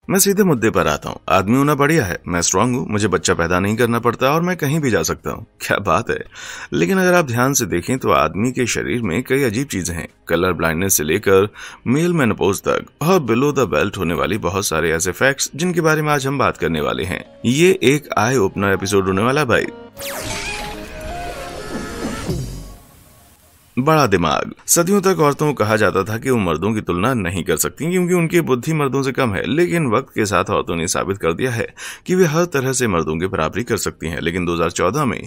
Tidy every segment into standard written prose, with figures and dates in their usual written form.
मैं सीधे मुद्दे पर आता हूँ। आदमी होना बढ़िया है, मैं स्ट्रांग हूँ, मुझे बच्चा पैदा नहीं करना पड़ता और मैं कहीं भी जा सकता हूँ। क्या बात है। लेकिन अगर आप ध्यान से देखें तो आदमी के शरीर में कई अजीब चीजें हैं। कलर ब्लाइंडनेस से लेकर मेल मेनोपॉज तक और बिलो द बेल्ट होने वाली बहुत सारे ऐसे फैक्ट्स जिनके बारे में आज हम बात करने वाले हैं। ये एक आई ओपनर एपिसोड होने वाला भाई। बड़ा दिमाग। सदियों तक औरतों को कहा जाता था कि वो मर्दों की तुलना नहीं कर सकती क्योंकि उनकी बुद्धि मर्दों से कम है, लेकिन वक्त के साथ औरतों ने साबित कर दिया है कि वे हर तरह से मर्दों की बराबरी कर सकती हैं। लेकिन 2014 में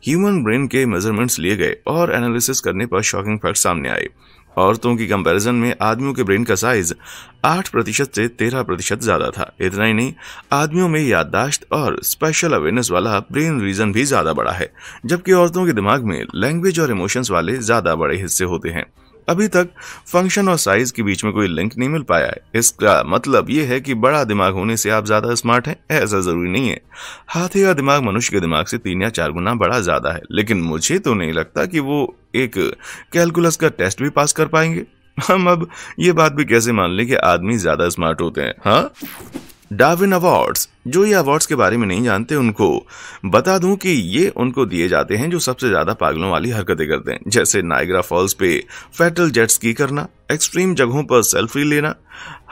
ह्यूमन ब्रेन के मेजरमेंट्स लिए गए और एनालिसिस करने पर शॉकिंग फैक्ट सामने आए। औरतों की कंपैरिजन में आदमियों के ब्रेन का साइज 8% से 13% ज्यादा था। इतना ही नहीं, आदमियों में याददाश्त और स्पेशल अवेयरनेस वाला ब्रेन रीजन भी ज्यादा बड़ा है, जबकि औरतों के दिमाग में लैंग्वेज और इमोशंस वाले ज्यादा बड़े हिस्से होते हैं। अभी तक फंक्शन और साइज के बीच में कोई लिंक नहीं मिल पाया है। इसका मतलब ये है कि बड़ा दिमाग होने से आप ज्यादा स्मार्ट हैं, ऐसा जरूरी नहीं है। हाथी का दिमाग मनुष्य के दिमाग से 3 या 4 गुना बड़ा ज्यादा है, लेकिन मुझे तो नहीं लगता कि वो एक कैलकुलस का टेस्ट भी पास कर पाएंगे। हम अब ये बात भी कैसे मान लें कि आदमी ज्यादा स्मार्ट होते हैं। हाँ, डार्विन अवार्ड्स। जो ये अवार्ड्स के बारे में नहीं जानते उनको बता दूं कि ये उनको दिए जाते हैं जो सबसे ज्यादा पागलों वाली हरकतें करते हैं, जैसे नायग्रा फॉल्स पे फैटल जेट स्की करना, एक्सट्रीम जगहों पर सेल्फी लेना।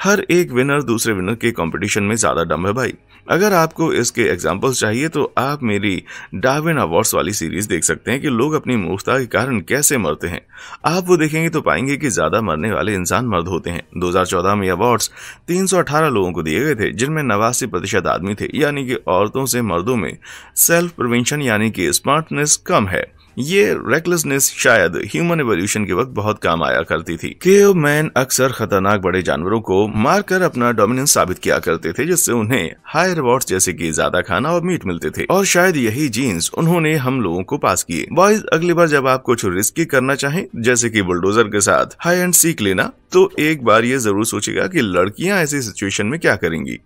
हर एक विनर दूसरे विनर के कंपटीशन में ज्यादा डम है भाई। अगर आपको इसके एग्जांपल्स चाहिए तो आप मेरी डार्विन अवार्ड्स वाली सीरीज देख सकते हैं कि लोग अपनी मूर्खता के कारण कैसे मरते हैं। आप वो देखेंगे तो पाएंगे कि ज्यादा मरने वाले इंसान मर्द होते हैं। 2014 में अवार्ड्स 318 लोगों को दिए गए थे, जिनमें 89% आदमी थे, यानी कि औरतों से मर्दों में सेल्फ प्रिवेंशन यानी कि स्मार्टनेस कम है। ये रेकलेसनेस शायद ह्यूमन एवोल्यूशन के वक्त बहुत काम आया करती थी। केवमैन अक्सर खतरनाक बड़े जानवरों को मारकर अपना डोमिनेंस साबित किया करते थे, जिससे उन्हें हाई रिवॉर्ड्स जैसे कि ज्यादा खाना और मीट मिलते थे, और शायद यही जीन्स उन्होंने हम लोगों को पास किए। बॉयज, अगली बार जब आप कुछ रिस्की करना चाहें, जैसे कि बुलडोजर के साथ हाई एंड सीख लेना, तो एक बार ये जरूर सोचेगा कि लड़कियां ऐसी सिचुएशन में क्या करेंगी।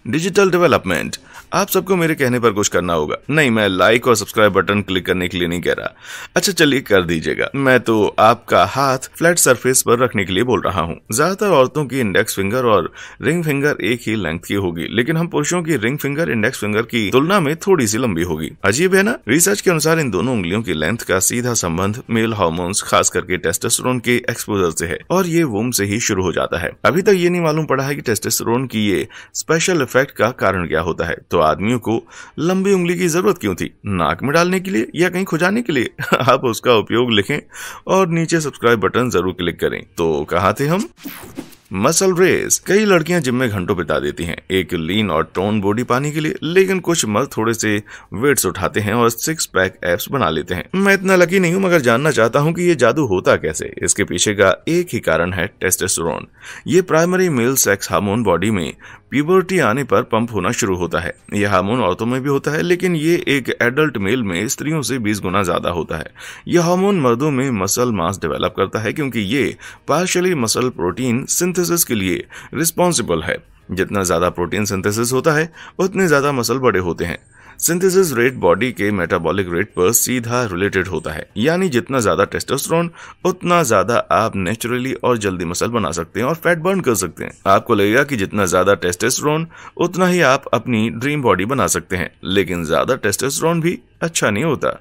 Digital development. आप सबको मेरे कहने पर कुछ करना होगा। नहीं, मैं लाइक और सब्सक्राइब बटन क्लिक करने के लिए नहीं कह रहा। अच्छा चलिए कर दीजिएगा। मैं तो आपका हाथ फ्लैट सरफेस पर रखने के लिए बोल रहा हूँ। ज्यादातर औरतों की इंडेक्स फिंगर और रिंग फिंगर एक ही लेंथ की होगी, लेकिन हम पुरुषों की रिंग फिंगर इंडेक्स फिंगर की तुलना में थोड़ी सी लंबी होगी। अजीब है ना। रिसर्च के अनुसार इन दोनों उंगलियों की लेंथ का सीधा संबंध मेल हार्मोन्स, खास करके टेस्टोस्टेरोन के एक्सपोजर से है, और ये वूम से ही शुरू हो जाता है। अभी तक ये नहीं मालूम पड़ा है कि टेस्टोस्टेरोन की ये स्पेशल इफेक्ट का कारण क्या होता है। तो आदमियों को लंबी उंगली की जरूरत क्यों थी? नाक में डालने के लिए या कहीं खुजाने के लिए? आप उसका उपयोग लिखें और नीचे सब्सक्राइब बटन जरूर क्लिक करें। तो कहाँ थे हम? Muscle race. कई लड़कियां जिम में घंटों बिता देती हैं एक लीन और टोन बॉडी पाने के लिए, लेकिन कुछ मर्द थोड़े से वेट्स उठाते हैं और 6 पैक एब्स बना लेते हैं। मैं इतना लकी नहीं हूं, मगर जानना चाहता हूं कि ये जादू होता कैसे। इसके पीछे का एक ही कारण है टेस्टोस्टेरोन। ये primary male sex hormone body में प्यूबर्टी आने पर पंप होना शुरू होता है। यह हार्मोन औरतों में भी होता है, लेकिन ये एक एडल्ट मेल में स्त्रियों से 20 गुना ज्यादा होता है। यह हार्मोन मर्दों में मसल मास डेवलप करता है, क्योंकि ये पार्शियली मसल प्रोटीन सिंथेसिस के लिए रिस्पॉन्सिबल है। जितना ज्यादा प्रोटीन सिंथेसिस होता है, उतने ज्यादा मसल बड़े होते हैं। सिंथेसिस रेट बॉडी के मेटाबॉलिक रेट पर सीधा रिलेटेड होता है, यानी जितना ज्यादा टेस्टोस्टेरोन, उतना ज्यादा आप नेचुरली और जल्दी मसल बना सकते हैं और फैट बर्न कर सकते हैं। आपको लगेगा कि जितना ज्यादा टेस्टोस्टेरोन, उतना ही आप अपनी ड्रीम बॉडी बना सकते हैं, लेकिन ज्यादा टेस्टोस्टेरोन भी अच्छा नहीं होता।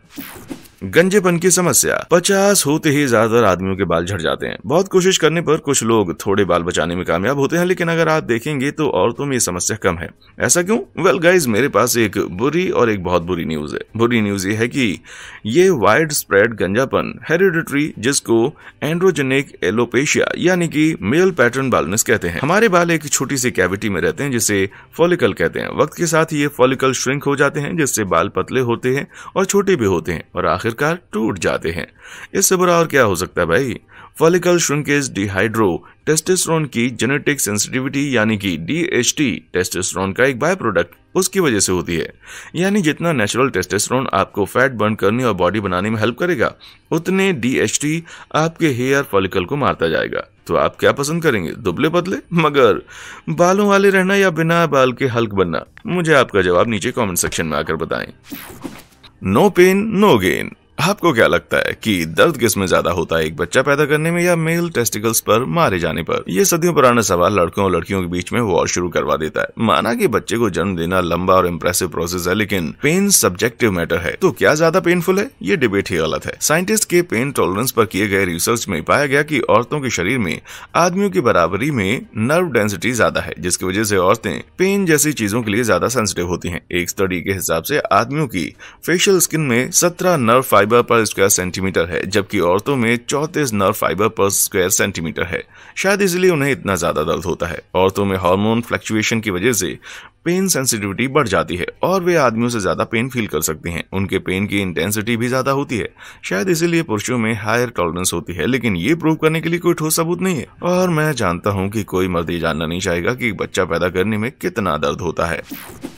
गंजेपन की समस्या। 50 होते ही ज्यादातर आदमियों के बाल झड़ जाते हैं। बहुत कोशिश करने पर कुछ लोग थोड़े बाल बचाने में कामयाब होते हैं, लेकिन अगर आप देखेंगे तो औरतों में ये समस्या कम है। ऐसा क्यों? वेल गाइज, मेरे पास एक बुरी और एक बहुत बुरी न्यूज है। बुरी न्यूज ये है कि ये वाइड स्प्रेड गंजापन हेरिडिटरी, जिसको एंड्रोजेनिक एलोपेशिया यानी कि मेल पैटर्न बालनेस कहते हैं। हमारे बाल एक छोटी सी कैविटी में रहते हैं जिसे फॉलिकल कहते हैं। वक्त के साथ ये फॉलिकल श्रिंक हो जाते हैं, जिससे बाल पतले होते हैं और छोटे भी होते हैं और आखिरकार टूट जाते हैं। इससे बुरा और क्या हो सकता है भाई। फॉलिकल श्रिंकेज डिहाइड्रो टेस्टोस्टेरोन की जेनेटिक सेंसिटिविटी यानी कि DHT टेस्टोस्टेरोन का एक बाय प्रोडक्ट उसकी वजह से होती है। यानी जितना नेचुरल टेस्टोस्टेरोन आपको फैट बर्न करने और बॉडी बनाने में हेल्प करेगा, उतने DHT आपके हेयर फॉलिकल को मारता जाएगा। तो आप क्या पसंद करेंगे, दुबले पतले मगर बालों वाले रहना या बिना बाल के हल्क बनना? मुझे आपका जवाब नीचे कमेंट सेक्शन में आकर बताएं। No pain no gain. आपको क्या लगता है कि दर्द किस में ज्यादा होता है, एक बच्चा पैदा करने में या मेल टेस्टिकल्स पर मारे जाने पर? ये सदियों पुराना सवाल लड़कों और लड़कियों के बीच में वॉर शुरू करवा देता है। माना कि बच्चे को जन्म देना लंबा और इम्प्रेसिव प्रोसेस है, लेकिन पेन सब्जेक्टिव मैटर है। तो क्या ज्यादा पेनफुल है? ये डिबेट ही गलत है। साइंटिस्ट के पेन टॉलरेंस पर किए गए रिसर्च में पाया गया कि औरतों के शरीर में आदमियों की बराबरी में नर्व डेंसिटी ज्यादा है, जिसकी वजह से औरतें पेन जैसी चीजों के लिए ज्यादा सेंसिटिव होती हैं। एक स्टडी के हिसाब से आदमियों की फेशियल स्किन में 17 नर्व फाइबर पर स्क्वायर सेंटीमीटर है, जबकि औरतों में 34 नर्व फाइबर पर स्क्वायर सेंटीमीटर है। शायद इसलिए उन्हें इतना ज्यादा दर्द होता है। औरतों में हार्मोन फ्लक्चुएशन की वजह से पेन सेंसिटिविटी बढ़ जाती है और वे आदमियों से ज्यादा पेन फील कर सकती हैं। उनके पेन की इंटेंसिटी भी ज्यादा होती है। शायद इसीलिए पुरुषों में हायर टॉलरेंस होती है, लेकिन ये प्रूव करने के लिए कोई ठोस सबूत नहीं है। और मैं जानता हूँ कि कोई मर्द ये जानना नहीं चाहेगा कि बच्चा पैदा करने में कितना दर्द होता है।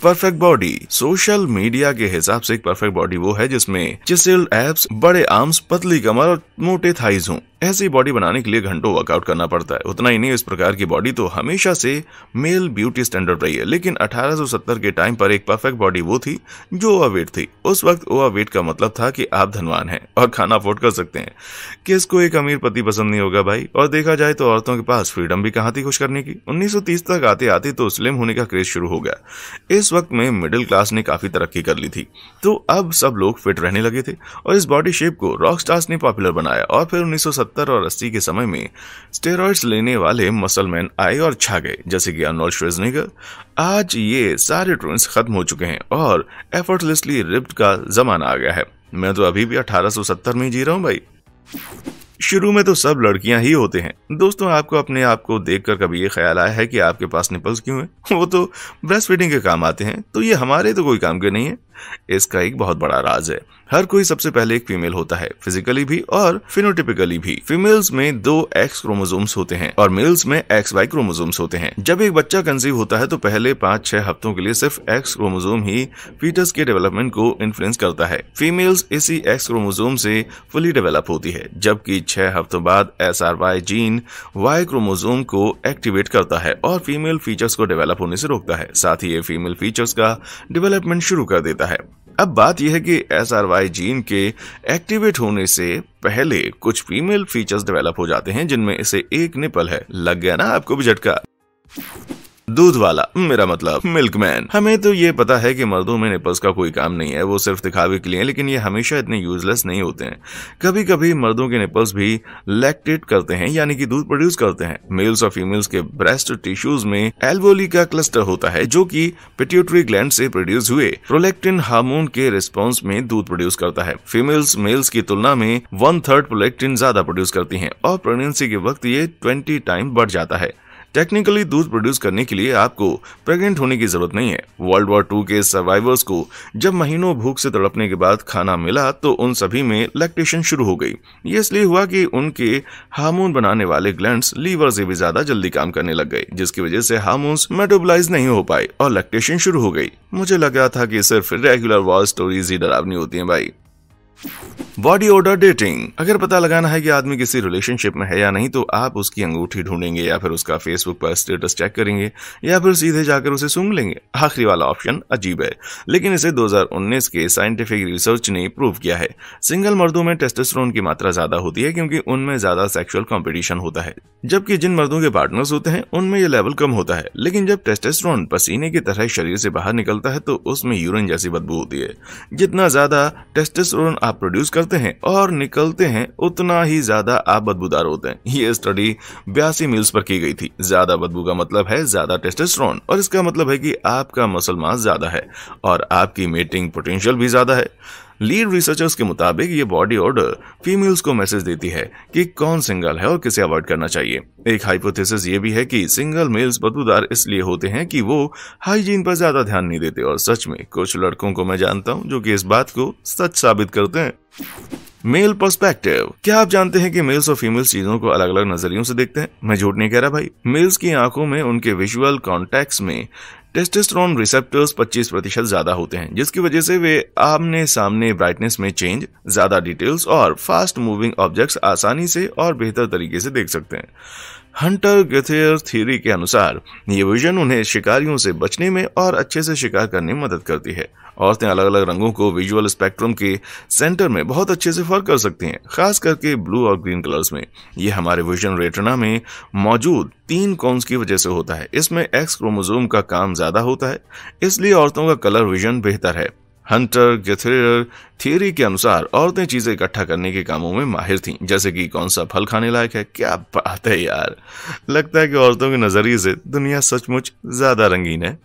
Perfect body. सोशल मीडिया के हिसाब से एक परफेक्ट बॉडी वो है जिसमें चिसेल्ड एब्स, बड़े आर्म्स, पतली कमर और मोटे थाइज हों। ऐसी बॉडी बनाने के लिए घंटों वर्कआउट करना पड़ता है। उतना ही नहीं, इस प्रकार की बॉडी तो हमेशा से मेल ब्यूटी स्टैंडर्ड रही है, लेकिन 1870 के टाइम पर एक परफेक्ट बॉडी वो थी जो ओवरवेट थी। उस वक्त ओवरवेट का मतलब था कि आप धनवान हैं और खाना अफोर्ड कर सकते हैं। किसको एक अमीर पति पसंद नहीं होगा भाई? और देखा जाए तो औरतों के पास फ्रीडम भी कहाँ थी खुश करने की। 1930 तक आते आते तो स्लिम होने का क्रेज शुरू हो गया। इस वक्त में मिडिल क्लास ने काफी तरक्की कर ली थी, तो अब सब लोग फिट रहने लगे थे और इस बॉडी शेप को रॉक स्टार्स ने पॉपुलर बनाया। और फिर 1970 और 80 के समय में स्टेरॉइड्स लेने वाले मसलमैन आए और छा गए, जैसे कि आर्नोल्ड श्वार्ज़नेगर। आज ये सारे ट्रेंड्स खत्म हो चुके हैं और एफर्टलेसली रिप्ड का जमाना आ गया है। मैं तो अभी भी 1870 में जी रहा हूँ भाई। शुरू में तो सब लड़कियां ही होते हैं। दोस्तों, आपको अपने आप को देखकर कभी ये ख्याल आया है कि आपके पास निपल्स क्यों हैं? वो तो ब्रेस्ट फीडिंग के काम आते हैं, तो ये हमारे तो कोई काम के नहीं है। इसका एक बहुत बड़ा राज है। हर कोई सबसे पहले एक फीमेल होता है, फिजिकली भी और फिनोटिपिकली भी। फीमेल्स में 2 एक्स क्रोमोसोम्स होते हैं और मेल्स में XY क्रोमोसोम्स होते हैं। जब एक बच्चा कंसीव होता है तो पहले 5-6 हफ्तों के लिए सिर्फ एक्स क्रोमोसोम ही फीटस के डेवलपमेंट को इन्फ्लुएंस करता है। फीमेल्स इसी एक्स क्रोमोसोम से फुली डेवलप होती है, जबकि 6 हफ्तों बाद SRY जीन Y क्रोमोसोम को एक्टिवेट करता है और फीमेल फीचर्स को डेवलप होने से रोकता है। साथ ही ये फीमेल फीचर्स का डेवलपमेंट शुरू कर देता है। अब बात यह है कि SRY जीन के एक्टिवेट होने से पहले कुछ फीमेल फीचर्स डेवलप हो जाते हैं, जिनमें से एक निपल है। लग गया ना आपको भी झटका? दूध वाला, मेरा मतलब मिल्कमैन। हमें तो ये पता है कि मर्दों में निपल्स का कोई काम नहीं है, वो सिर्फ दिखावे के लिए हैं, लेकिन ये हमेशा इतने यूजलेस नहीं होते हैं। कभी कभी मर्दों के निपल्स भी लैक्टेट करते हैं, यानी कि दूध प्रोड्यूस करते हैं। मेल्स और फीमेल्स के ब्रेस्ट टिश्यूज में एल्वोली का क्लस्टर होता है, जो कि पिट्यूटरी ग्लैंड से प्रोड्यूस हुए प्रोलैक्टिन हार्मोन के रिस्पॉन्स में दूध प्रोड्यूस करता है। फीमेल्स मेल्स की तुलना में 1/3 प्रोलैक्टिन ज्यादा प्रोड्यूस करती हैं और प्रेगनेंसी के वक्त ये 20 टाइम बढ़ जाता है। टेक्निकली दूध प्रोड्यूस करने के लिए आपको प्रेग्नेंट होने की जरूरत नहीं है। वर्ल्ड वॉर 2 के सर्वाइवर्स को जब महीनों भूख से तड़पने के बाद खाना मिला तो उन सभी में लैक्टेशन शुरू हो गई। ये इसलिए हुआ कि उनके हार्मोन बनाने वाले ग्लैंड्स लीवर से भी ज्यादा जल्दी काम करने लग गए, जिसकी वजह से हार्मोन्स मेटाबोलाइज नहीं हो पाए और लैक्टेशन शुरू हो गई। मुझे लगा था कि सिर्फ रेगुलर वॉर स्टोरीज ही डरावनी होती हैं भाई। Body order dating. अगर पता लगाना है कि आदमी किसी रिलेशनशिप में है या नहीं, तो आप उसकी अंगूठी ढूंढेंगे या फिर उसका फेसबुक पर स्टेटस चेक करेंगे या फिर सीधे जाकर उसे सूंघ लेंगे। आखिरी वाला ऑप्शन अजीब है, लेकिन इसे 2019 के साइंटिफिक रिसर्च ने प्रूव किया है। सिंगल मर्दों में टेस्टोस्टेरोन की मात्रा ज्यादा होती है क्योंकि उनमें ज्यादा सेक्सुअल कंपटीशन होता है, जबकि जिन मर्दों के पार्टनर्स होते हैं उनमें यह लेवल कम होता है। लेकिन जब टेस्टोस्टेरोन पसीने की तरह शरीर से बाहर निकलता है तो उसमें यूरिन जैसी बदबू होती है। जितना ज्यादा टेस्टोस्टेरोन आप प्रोड्यूस करते हैं और निकलते हैं, उतना ही ज्यादा आप बदबूदार होते हैं। ये स्टडी 82 मील्स पर की गई थी। ज्यादा बदबू का मतलब है ज्यादा टेस्टोस्टेरोन, और इसका मतलब है कि आपका मसल मास ज्यादा है और आपकी मेटिंग पोटेंशियल भी ज्यादा है। लीड रिसर्चर्स के मुताबिक ये बॉडी ऑर्डर फीमेल्स को मैसेज देती है कि कौन सिंगल है और किसे अवॉइड करना चाहिए। एक हाइपोथेसिस ये भी है कि सिंगल मेल्स बदबूदार इसलिए होते हैं कि वो हाइजीन पर ज्यादा ध्यान नहीं देते, और सच में कुछ लड़कों को मैं जानता हूं जो कि इस बात को सच साबित करते हैं। Male perspective. क्या आप जानते हैं कि मेल्स और फीमेल्स चीजों को अलग अलग नजरियों से देखते हैं? मैं झूठ नहीं कह रहा भाई। मेल्स की आंखों में उनके विजुअल कॉन्टैक्ट्स में टेस्टोस्टेरोन रिसेप्टर्स 25% ज्यादा होते हैं, जिसकी वजह से वे आमने सामने ब्राइटनेस में चेंज, ज्यादा डिटेल्स और फास्ट मूविंग ऑब्जेक्ट्स आसानी से और बेहतर तरीके से देख सकते हैं। हंटर गैथर थ्योरी के अनुसार ये विजन उन्हें शिकारियों से बचने में और अच्छे से शिकार करने में मदद करती है। औरतें अलग अलग रंगों को विजुअल स्पेक्ट्रम के सेंटर में बहुत अच्छे से फर्क कर सकती हैं, खास करके ब्लू और ग्रीन कलर्स में। ये हमारे विजन रेटिना में मौजूद 3 कोन्स की वजह से होता है। इसमें एक्स क्रोमोसोम का काम ज्यादा होता है, इसलिए औरतों का कलर विजन बेहतर है। हंटर गैथर थियरी के अनुसार औरतें चीजें इकट्ठा करने के कामों में माहिर थीं, जैसे कि कौन सा फल खाने लायक है। क्या बात है यार, लगता है कि औरतों के नजरिए से दुनिया सचमुच ज्यादा रंगीन है।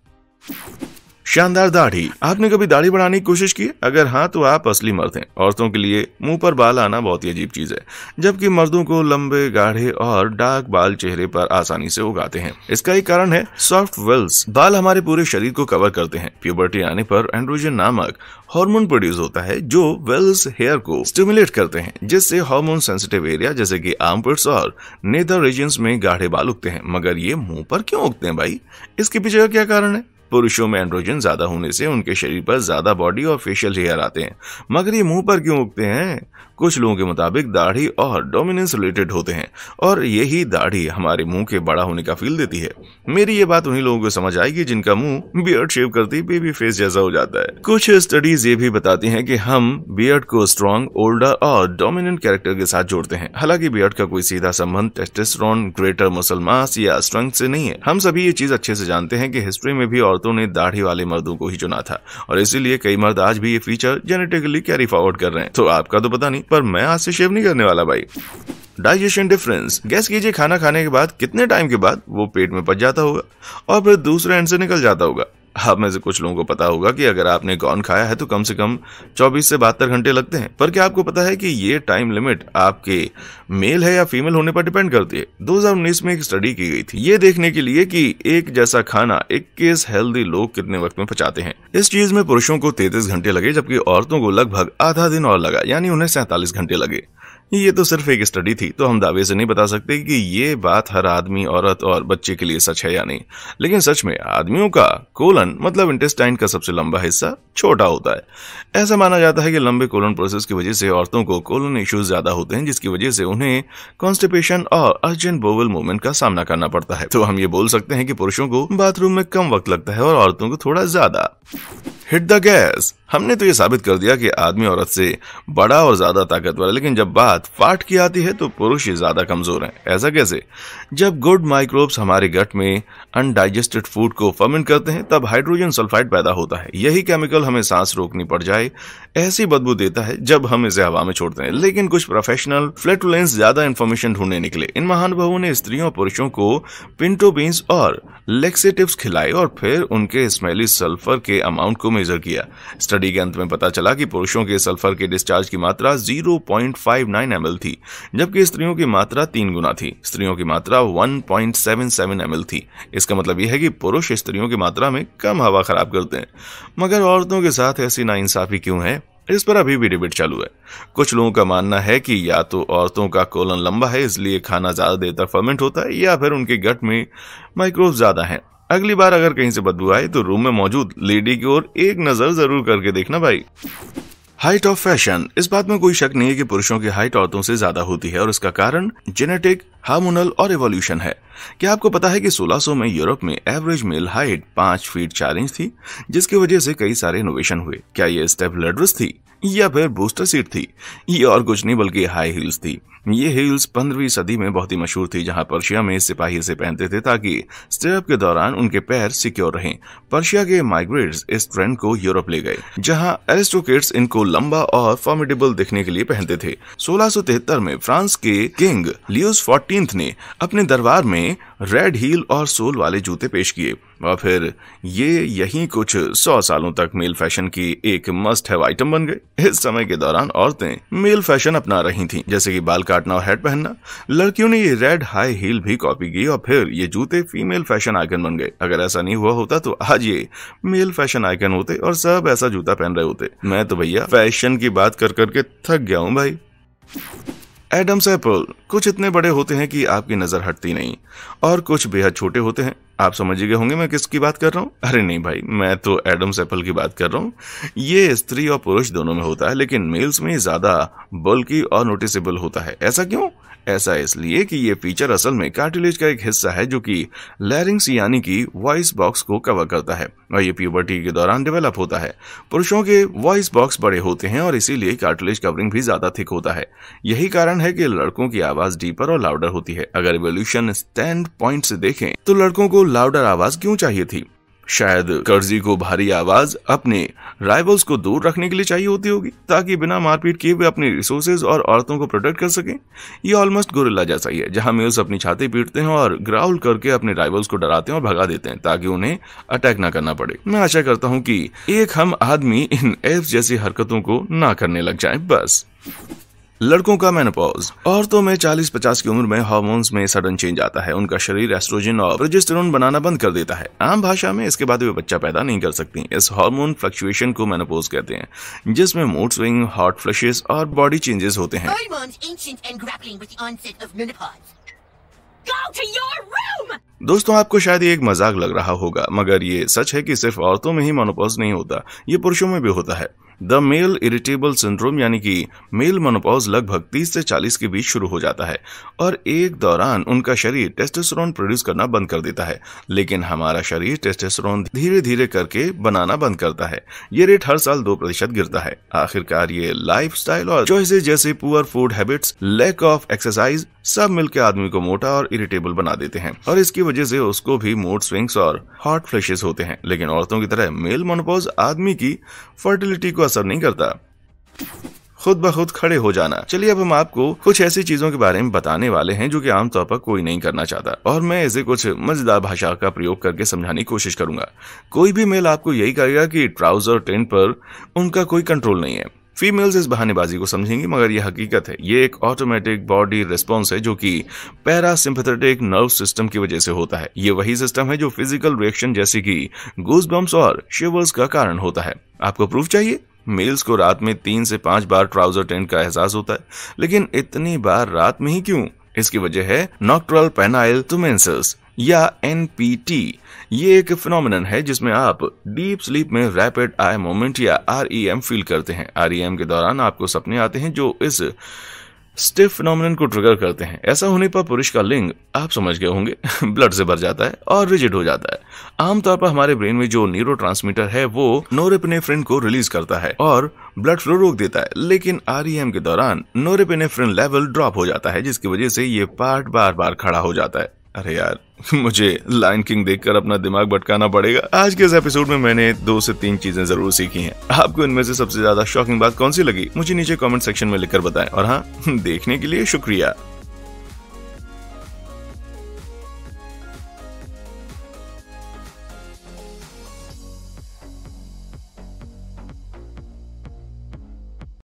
शानदार दाढ़ी। आपने कभी दाढ़ी बढ़ाने की कोशिश की? अगर हाँ तो आप असली मर्द हैं। औरतों के लिए मुंह पर बाल आना बहुत ही अजीब चीज है, जबकि मर्दों को लंबे, गाढ़े और डार्क बाल चेहरे पर आसानी से उगाते हैं। इसका एक कारण है सॉफ्ट वेल्स। बाल हमारे पूरे शरीर को कवर करते हैं। प्यूबर्टी आने पर एंड्रोजन नामक हार्मोन प्रोड्यूस होता है जो वेल्स हेयर को स्टिमुलेट करते हैं, जिससे हार्मोन सेंसिटिव एरिया जैसे कि आर्मपिट्स और नेदर रीजन्स में गाढ़े बाल उगते हैं। मगर ये मुंह पर क्यों उगते हैं भाई? इसके पीछे का क्या कारण है? पुरुषों में एंड्रोजन ज्यादा होने से उनके शरीर पर ज्यादा बॉडी और फेशियल हेयर आते हैं, मगर ये मुंह पर क्यों उगते हैं? कुछ लोगों के मुताबिक दाढ़ी और डोमिनेंस रिलेटेड होते हैं, और यही दाढ़ी हमारे मुंह के बड़ा होने का फील देती है। मेरी ये बात उन्हीं लोगों को समझ आएगी जिनका मुंह बियर्ड शेव करते ही बेबी फेस जैसा हो जाता है। कुछ स्टडीज ये भी बताती हैं कि हम बियर्ड को स्ट्रॉन्ग, ओल्डर और डोमिनेंट कैरेक्टर के साथ जोड़ते हैं। हालांकि बियर्ड का कोई सीधा संबंध टेस्टोस्टेरोन, ग्रेटर मसल मास या स्ट्रेंथ से नहीं है। हम सभी ये चीज अच्छे से जानते हैं कि हिस्ट्री में भी औरतों ने दाढ़ी वाले मर्दों को ही चुना था, और इसीलिए कई मर्द आज भी ये फीचर जेनेटिकली कैरी फॉरवर्ड कर रहे हैं। तो आपका तो पता नहीं, पर मैं आज से शेव नहीं करने वाला भाई। Digestion difference. गैस कीजिए, खाना खाने के बाद कितने टाइम के बाद वो पेट में पच जाता होगा और फिर दूसरे एंड से निकल जाता होगा। आप में से कुछ लोगों को पता होगा कि अगर आपने गॉन खाया है तो कम से कम 24 से 72 घंटे लगते हैं। पर क्या आपको पता है कि ये टाइम लिमिट आपके मेल है या फीमेल होने पर डिपेंड करती है? 2019 में एक स्टडी की गई थी ये देखने के लिए कि एक जैसा खाना 21 हेल्दी लोग कितने वक्त में पचाते हैं। इस चीज में पुरुषों को 33 घंटे लगे, जबकि औरतों को लगभग आधा दिन और लगा, यानी उन्हें 47 घंटे लगे। ये तो सिर्फ एक स्टडी थी, तो हम दावे से नहीं बता सकते कि ये बात हर आदमी, औरत और बच्चे के लिए सच है या नहीं। लेकिन सच में आदमियों का कोलन मतलब इंटेस्टाइन का सबसे लंबा हिस्सा छोटा होता है। ऐसा माना जाता है कि लंबे कोलन प्रोसेस की वजह से औरतों को कोलन इश्यूज ज्यादा होते हैं, जिसकी वजह से उन्हें कॉन्स्टिपेशन और अर्जेंट बोवल मूवमेंट का सामना करना पड़ता है। तो हम ये बोल सकते हैं कि पुरुषों को बाथरूम में कम वक्त लगता है और औरतों को थोड़ा ज्यादा। Hit the gas. हमने तो ये साबित कर दिया कि आदमी औरत से बड़ा और ज्यादा ताकतवर है, लेकिन जब बात फाट की आती है तो पुरुष ही ज्यादा कमजोर हैं। ऐसा कैसे? जब गुड माइक्रोब्स हमारे गट में अनडाइजेस्टेड फूड को फर्मेंट करते हैं, तब हाइड्रोजन सल्फाइड पैदा होता है। यही केमिकल हमें सांस रोकनी पड़ जाए ऐसी बदबू देता है जब हम इसे हवा में छोड़ते हैं। लेकिन कुछ प्रोफेशनल फ्लैटुलेंस ज्यादा इंफॉर्मेशन ढूंढने निकले। इन महानुभावों ने स्त्रियों और पुरुषों को पिंटो बीन्स और लेक्सेटिव्स खिलाए और फिर उनके स्मेली सल्फर के अमाउंट को मेजर किया। स्टडी के अंत में पता चला कि पुरुषों के सल्फर के डिस्चार्ज की मात्रा 0.59 ml थी, जबकि स्त्रियों की मात्रा 3 गुना थी। स्त्रियों की मात्रा 1.77 ml थी। इसका मतलब यह है कि पुरुष स्त्रियों की मात्रा में कम हवा खराब करते हैं। मगर औरतों के साथ ऐसी नाइंसाफी क्यों है? इस पर अभी भी डिबेट चालू है। कुछ लोगों का मानना है कि या तो औरतों का कोलन लंबा है इसलिए खाना ज्यादा देर तक फर्मेंट होता है, या फिर उनके गट में माइक्रोब ज्यादा हैं। अगली बार अगर कहीं से बदबू आए तो रूम में मौजूद लेडी की ओर एक नजर जरूर करके देखना भाई। Height of fashion. इस बात में कोई शक नहीं है कि पुरुषों की हाइट औरतों से ज्यादा होती है, और इसका कारण जेनेटिक, हार्मोनल और एवोल्यूशन है। क्या आपको पता है कि 1600 में यूरोप में average male height 5 feet 4 inch थी, जिसकी वजह से कई सारे इनोवेशन हुए। क्या ये स्टेप लैडर्स थी या फिर बूस्टर सीट थी? ये और कुछ नहीं बल्कि हाई हील्स थी। ये हील्स 15वीं सदी में बहुत ही मशहूर थी, जहां पर्शिया में सिपाही इसे पहनते थे ताकि स्टेप के दौरान उनके पैर सिक्योर रहें। पर्शिया के माइग्रेट्स इस ट्रेंड को यूरोप ले गए, जहां एरिस्टोक्रेट्स इनको लंबा और फॉर्मिडेबल दिखने के लिए पहनते थे। 1673 में फ्रांस के किंग लियोस 14 ने अपने दरबार में रेड हील और सोल वाले जूते पेश किए, और फिर ये यही कुछ 100 सालों तक मेल फैशन की एक मस्ट हैव आइटम बन गए। इस समय के दौरान औरतें मेल फैशन अपना रही थीं, जैसे कि बाल काटना और हैट पहनना। लड़कियों ने ये रेड हाई हील भी कॉपी की, और फिर ये जूते फीमेल फैशन आइकन बन गए। अगर ऐसा नहीं हुआ होता तो आज ये मेल फैशन आइकन होते और सब ऐसा जूता पहन रहे होते। मैं तो भैया फैशन की बात कर करके थक गया हूं भाई। Adam's apple. कुछ इतने बड़े होते हैं कि आपकी नजर हटती नहीं, और कुछ बेहद छोटे होते हैं। आप समझ गए होंगे मैं किसकी बात कर रहा हूँ। अरे नहीं भाई, मैं तो एडम्स एप्पल की बात कर रहा हूँ। ये स्त्री और पुरुष दोनों में होता है, लेकिन मेल्स में ज्यादा बल्की और नोटिसेबल होता है। ऐसा क्यों? ऐसा इसलिए कि ये फीचर असल में कार्टिलेज का एक हिस्सा है जो कि लैरिंक्स यानी कि वॉइस बॉक्स को कवर करता है, और ये प्यूबर्टी के दौरान डेवलप होता है। पुरुषों के वॉइस बॉक्स बड़े होते हैं और इसीलिए कार्टिलेज कवरिंग भी ज्यादा थिक होता है। यही कारण है कि लड़कों की आवाज डीपर और लाउडर होती है। अगर इवोल्यूशन स्टैंड पॉइंट से देखें तो लड़कों को लाउडर आवाज क्यों चाहिए थी? शायद कर्जी को भारी आवाज अपने राइवल्स को दूर रखने के लिए चाहिए होगी, ताकि बिना मारपीट किए वे अपनी रिसोर्सेज और औरतों को प्रोटेक्ट कर सकें। ये ऑलमोस्ट गोरिल्ला जैसा ही है, जहां मेल्स अपनी छाती पीटते हैं और ग्राउल करके अपने राइवल्स को डराते हैं और भगा देते हैं ताकि उन्हें अटैक ना करना पड़े। मैं आशा करता हूं कि एक हम आदमी इन एल्फ जैसी हरकतों को ना करने लग जाए बस। लड़कों का मेनोपॉज। औरतों में 40-50 की उम्र में हार्मोन्स में सडन चेंज आता है। उनका शरीर एस्ट्रोजन और प्रोजेस्टेरोन बनाना बंद कर देता है। आम भाषा में इसके बाद वे बच्चा पैदा नहीं कर सकती। इस हार्मोन फ्लक्चुएशन को मेनोपॉज कहते हैं, जिसमें मूड स्विंग, हॉट फ्लशेस और बॉडी चेंजेस होते हैं। दोस्तों, आपको शायद ये एक मजाक लग रहा होगा, मगर ये सच है कि सिर्फ औरतों में ही मेनोपॉज नहीं होता, ये पुरुषों में भी होता है। द मेल इरिटेबल सिंड्रोम यानी कि मेल मेनोपॉज लगभग 30 से 40 के बीच शुरू हो जाता है और एक दौरान उनका शरीर टेस्टोस्टेरोन प्रोड्यूस करना बंद कर देता है, लेकिन हमारा शरीर टेस्टोस्टेरोन धीरे धीरे करके बनाना बंद करता है। ये रेट हर साल 2% गिरता है। आखिरकार ये लाइफस्टाइल और चॉइसेस जैसे poor food habits, lack of exercise सब मिलकर आदमी को मोटा और इरिटेबल बना देते हैं, और इसकी वजह से उसको भी मूड स्विंग्स और हॉट फ्लैशेस होते हैं। लेकिन औरतों की तरह मेल मेनोपॉज आदमी की फर्टिलिटी को असर नहीं करता। खुद ब खुद खड़े हो जाना। चलिए अब हम आपको कुछ ऐसी चीजों के बारे में बताने वाले हैं जो कि आमतौर पर कोई नहीं करना चाहता, और मैं इसे कुछ मजेदार भाषा का प्रयोग करके समझाने की कोशिश करूंगा। कोई भी मेल आपको यही कहेगा कि ट्राउजर टेंट पर उनका कोई कंट्रोल नहीं है। फीमेल्स इस बहानेबाजी को समझेंगी, मगर यह हकीकत है। ये एक ऑटोमेटिक बॉडी रिस्पॉन्स है जो कि पैरासिम्पैथेटिक नर्व सिस्टम की वजह से होता है। ये वही सिस्टम है जो फिजिकल रिएक्शन जैसे कि गूज़बम्प्स और शिवर्स का कारण होता है। आपको प्रूफ चाहिए? मेल्स को रात में 3 से 5 बार ट्राउजर टेंट का एहसास होता है, लेकिन इतनी बार रात में ही क्यों? इसकी वजह है नॉक्ट्रल पेनाइल टूमेंसिस या NPT। ये एक फिनोमिनन है जिसमें आप डीप स्लीप में रैपिड आई मूवमेंट या REM फील करते हैं। REM के दौरान आपको सपने आते हैं जो इस स्टिफ फिनोमिनन को ट्रिगर करते हैं। ऐसा होने पर पुरुष का लिंग, आप समझ गए होंगे, ब्लड से भर जाता है और रिजिड हो जाता है। आमतौर पर हमारे ब्रेन में जो न्यूरोट्रांसमीटर है वो नोरेपिनेफ्रिन को रिलीज करता है और ब्लड फ्लो रोक देता है, लेकिन REM के दौरान नोरेपिनेफ्रिन लेवल ड्रॉप हो जाता है, जिसकी वजह से ये पार्ट बार बार खड़ा हो जाता है। अरे यार, मुझे लायन किंग देखकर अपना दिमाग भटकाना पड़ेगा। आज के इस एपिसोड में मैंने 2 से 3 चीजें जरूर सीखी हैं। आपको इनमें से सबसे ज्यादा शॉकिंग बात कौन सी लगी, मुझे नीचे कमेंट सेक्शन में लिखकर बताएं। और हाँ, देखने के लिए शुक्रिया।